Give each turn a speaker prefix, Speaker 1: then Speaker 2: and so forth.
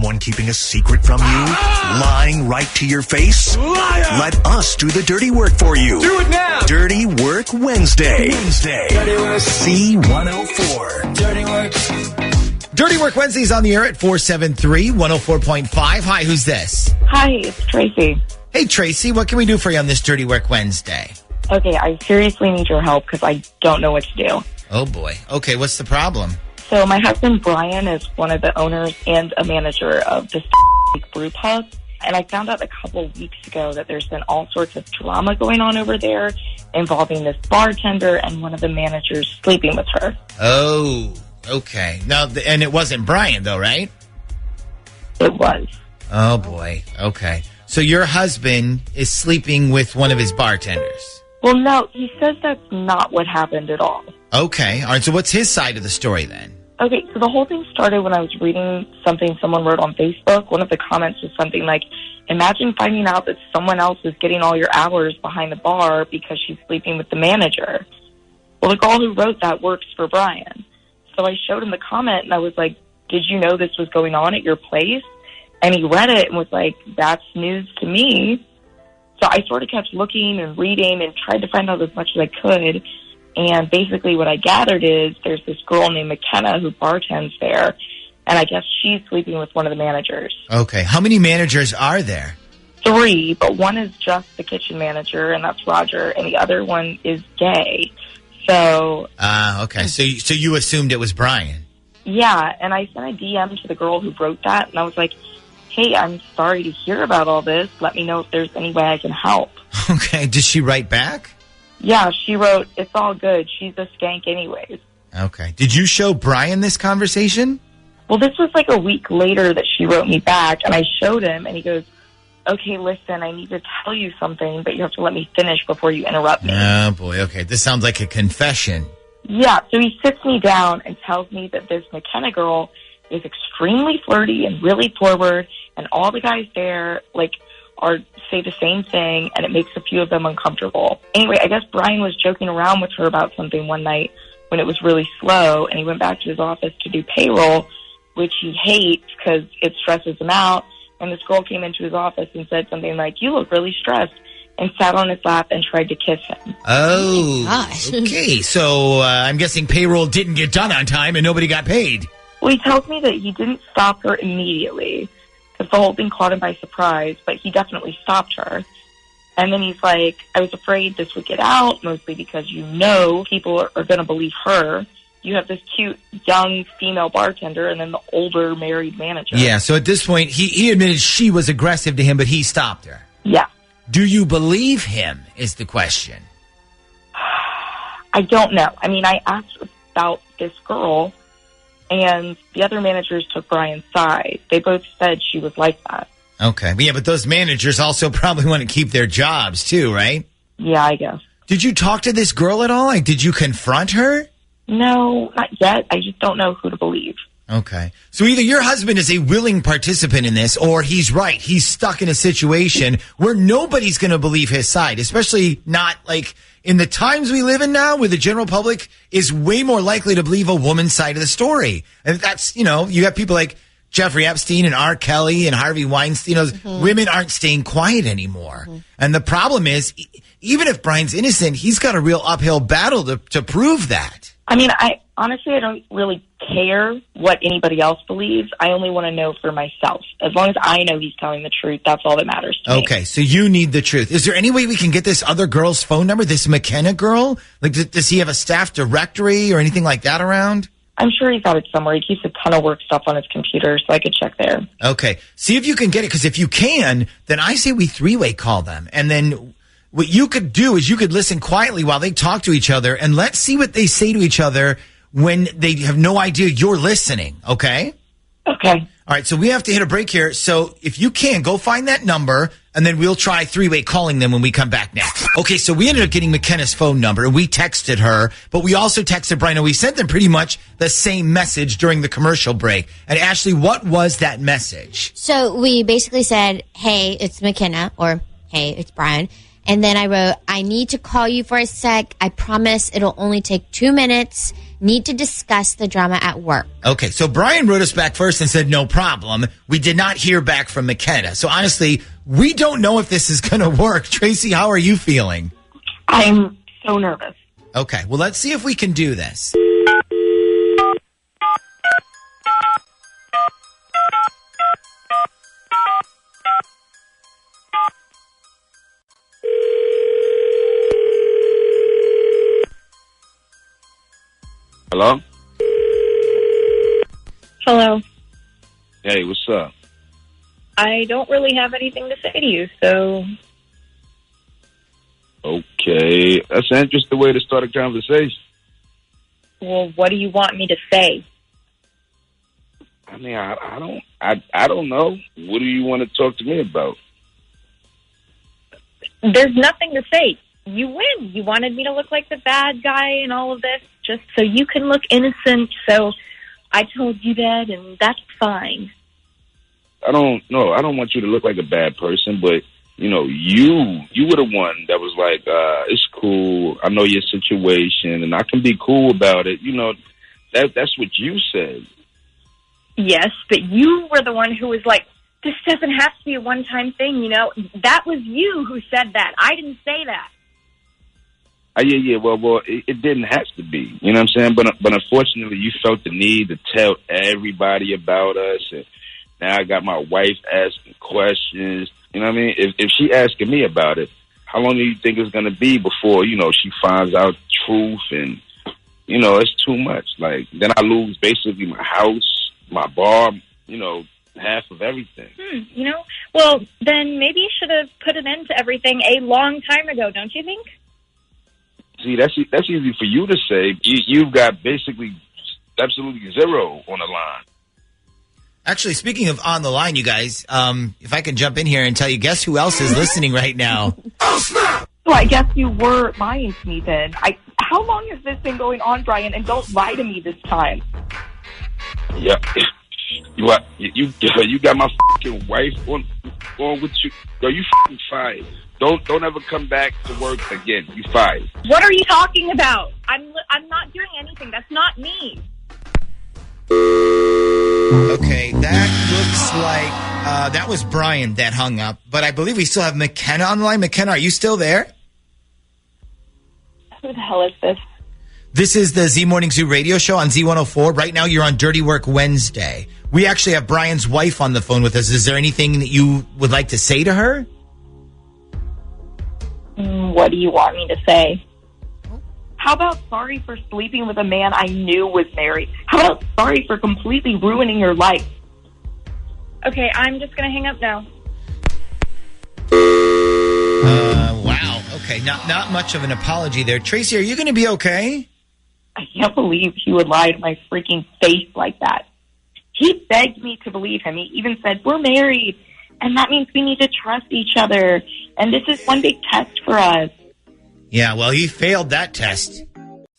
Speaker 1: someone keeping a secret from you? Lying right to your face?
Speaker 2: Liar!
Speaker 1: Let us do the dirty work for you.
Speaker 2: Do it now!
Speaker 1: Dirty Work Wednesday.
Speaker 2: Dirty Work.
Speaker 1: C104.
Speaker 2: Dirty Work.
Speaker 3: Dirty Work Wednesday's on the air at 473-104.5. Hi, who's this?
Speaker 4: Hi, it's Tracy.
Speaker 3: Hey, Tracy, what can we do for you on this Dirty Work Wednesday?
Speaker 4: Okay, I seriously need your help because I don't know what to do.
Speaker 3: Oh, boy. Okay, what's the problem?
Speaker 4: So my husband, Brian, is one of the owners and a manager of this brewpub. And I found out a couple weeks ago that there's been all sorts of drama going on over there involving this bartender and one of the managers sleeping with her.
Speaker 3: Oh, okay. Now, and it wasn't Brian, though, right?
Speaker 4: It was.
Speaker 3: Oh, boy. Okay. So your husband is sleeping with one of his bartenders?
Speaker 4: Well, no, he says that's not what happened at all.
Speaker 3: Okay. All right. So what's his side of the story then?
Speaker 4: Okay, so the whole thing started when I was reading something someone wrote on Facebook. One of the comments was something like, imagine finding out that someone else is getting all your hours behind the bar because she's sleeping with the manager. Well, the girl who wrote that works for Brian. So I showed him the comment, and I was like, did you know this was going on at your place? And he read it and was like, that's news to me. So I sort of kept looking and reading and tried to find out as much as I could. And basically what I gathered is there's this girl named McKenna who bartends there, and I guess she's sleeping with one of the managers.
Speaker 3: Okay. How many managers are there?
Speaker 4: 3, but one is just the kitchen manager, and that's Roger, and the other one is gay. So...
Speaker 3: okay. So you assumed it was Brian?
Speaker 4: Yeah, and I sent a DM to the girl who wrote that, and I was like, hey, I'm sorry to hear about all this. Let me know if there's any way I can help.
Speaker 3: Okay. Did she write back?
Speaker 4: Yeah, she wrote, it's all good. She's a skank anyways.
Speaker 3: Okay. Did you show Brian this conversation?
Speaker 4: Well, this was like a week later that she wrote me back, and I showed him, and he goes, okay, listen, I need to tell you something, but you have to let me finish before you interrupt me.
Speaker 3: Oh, boy. Okay. This sounds like a confession.
Speaker 4: Yeah, so he sits me down and tells me that this McKenna girl is extremely flirty and really forward, and all the guys there, say the same thing, and it makes a few of them uncomfortable. Anyway, I guess Brian was joking around with her about something one night when it was really slow, and he went back to his office to do payroll, which he hates because it stresses him out. And this girl came into his office and said something like, you look really stressed, and sat on his lap and tried to kiss him.
Speaker 3: Oh,
Speaker 5: gosh.
Speaker 3: Okay. So I'm guessing payroll didn't get done on time and nobody got paid.
Speaker 4: Well, he tells me that he didn't stop her immediately, because the whole thing caught him by surprise, but he definitely stopped her. And then he's like, I was afraid this would get out, mostly because people are going to believe her. You have this cute, young female bartender and then the older married manager.
Speaker 3: Yeah, so at this point, he admitted she was aggressive to him, but he stopped her.
Speaker 4: Yeah.
Speaker 3: Do you believe him, is the question.
Speaker 4: I don't know. I mean, I asked about this girl, and the other managers took Brian's side. They both said she was like that.
Speaker 3: Okay. Yeah, but those managers also probably want to keep their jobs too, right?
Speaker 4: Yeah, I guess.
Speaker 3: Did you talk to this girl at all? Like, did you confront her?
Speaker 4: No, not yet. I just don't know who to believe.
Speaker 3: Okay. So either your husband is a willing participant in this, or he's right. He's stuck in a situation where nobody's going to believe his side, especially not like in the times we live in now, where the general public is way more likely to believe a woman's side of the story. And that's, you have people like Jeffrey Epstein and R. Kelly and Harvey Weinstein. Women aren't staying quiet anymore. And the problem is, even if Brian's innocent, he's got a real uphill battle to prove that.
Speaker 4: I mean, I don't really care what anybody else believes. I only want to know for myself. As long as I know he's telling the truth, that's all that matters to me.
Speaker 3: Okay, so you need the truth. Is there any way we can get this other girl's phone number, this McKenna girl? Like, does he have a staff directory or anything like that around?
Speaker 4: I'm sure he's got it somewhere. He keeps a ton of work stuff on his computer, so I could check there.
Speaker 3: Okay, see if you can get it, because if you can, then I say we three-way call them, and then what you could do is you could listen quietly while they talk to each other, and let's see what they say to each other when they have no idea you're listening, okay?
Speaker 4: Okay.
Speaker 3: All right, so we have to hit a break here. So if you can, go find that number, and then we'll try three-way calling them when we come back next. Okay, so we ended up getting McKenna's phone number, and we texted her, but we also texted Brian, and we sent them pretty much the same message during the commercial break. And Ashley, what was that message?
Speaker 5: So we basically said, hey, it's McKenna, or hey, it's Brian. And then I wrote, I need to call you for a sec. I promise it'll only take 2 minutes. Need to discuss the drama at work.
Speaker 3: Okay, so Brian wrote us back first and said no problem. We did not hear back from McKenna. So honestly, we don't know if this is going to work. Tracy, how are you feeling?
Speaker 4: I'm so nervous.
Speaker 3: Okay, well, let's see if we can do this.
Speaker 2: Hello?
Speaker 6: Hello.
Speaker 2: Hey, what's up?
Speaker 6: I don't really have anything to say to you, so...
Speaker 2: Okay. That's an interesting way to start a conversation.
Speaker 6: Well, what do you want me to say?
Speaker 2: I mean, I don't know. What do you want to talk to me about?
Speaker 6: There's nothing to say. You win. You wanted me to look like the bad guy in all of this just so you can look innocent, so I told you that, and that's fine.
Speaker 2: I don't want you to look like a bad person, but, you know, you were the one that was like, it's cool, I know your situation, and I can be cool about it. You know, that's what you said.
Speaker 6: Yes, but you were the one who was like, this doesn't have to be a one-time thing, you know? That was you who said that. I didn't say that.
Speaker 2: Yeah. Well, it didn't have to be. You know what I'm saying? But unfortunately, you felt the need to tell everybody about us. And now I got my wife asking questions. You know what I mean? If she asking me about it, how long do you think it's going to be before, you know, she finds out the truth? And, you know, it's too much. Like, then I lose basically my house, my bar, you know, half of everything.
Speaker 6: You know? Well, then maybe you should have put an end to everything a long time ago, don't you think?
Speaker 2: See, that's easy for you to say. You've got basically absolutely zero on the line.
Speaker 3: Actually, speaking of on the line, you guys, if I can jump in here and tell you, guess who else is listening right now?
Speaker 4: So I guess you were lying to me then. How long has this been going on, Brian? And don't lie to me this time.
Speaker 2: Yeah. You got my fucking wife on with you. Yo, you fucking fired. Don't ever come back to work again. You fired.
Speaker 6: What are you talking about? I'm not doing anything. That's not me.
Speaker 3: Okay, that looks like that was Brian that hung up, but I believe we still have McKenna on the line. McKenna, are you still there?
Speaker 4: Who the hell is this?
Speaker 3: This is the Z Morning Zoo radio show on Z104. Right now, you're on Dirty Work Wednesday. We actually have Brian's wife on the phone with us. Is there anything that you would like to say to her?
Speaker 4: What do you want me to say? How about sorry for sleeping with a man I knew was married? How about sorry for completely ruining your life?
Speaker 6: Okay, I'm just going to hang up now.
Speaker 3: Wow. Okay, not much of an apology there. Tracy, are you going to be okay?
Speaker 4: I can't believe he would lie to my freaking face like that. He begged me to believe him. He even said, we're married, and that means we need to trust each other, and this is one big test for us.
Speaker 3: Yeah, well, he failed that test.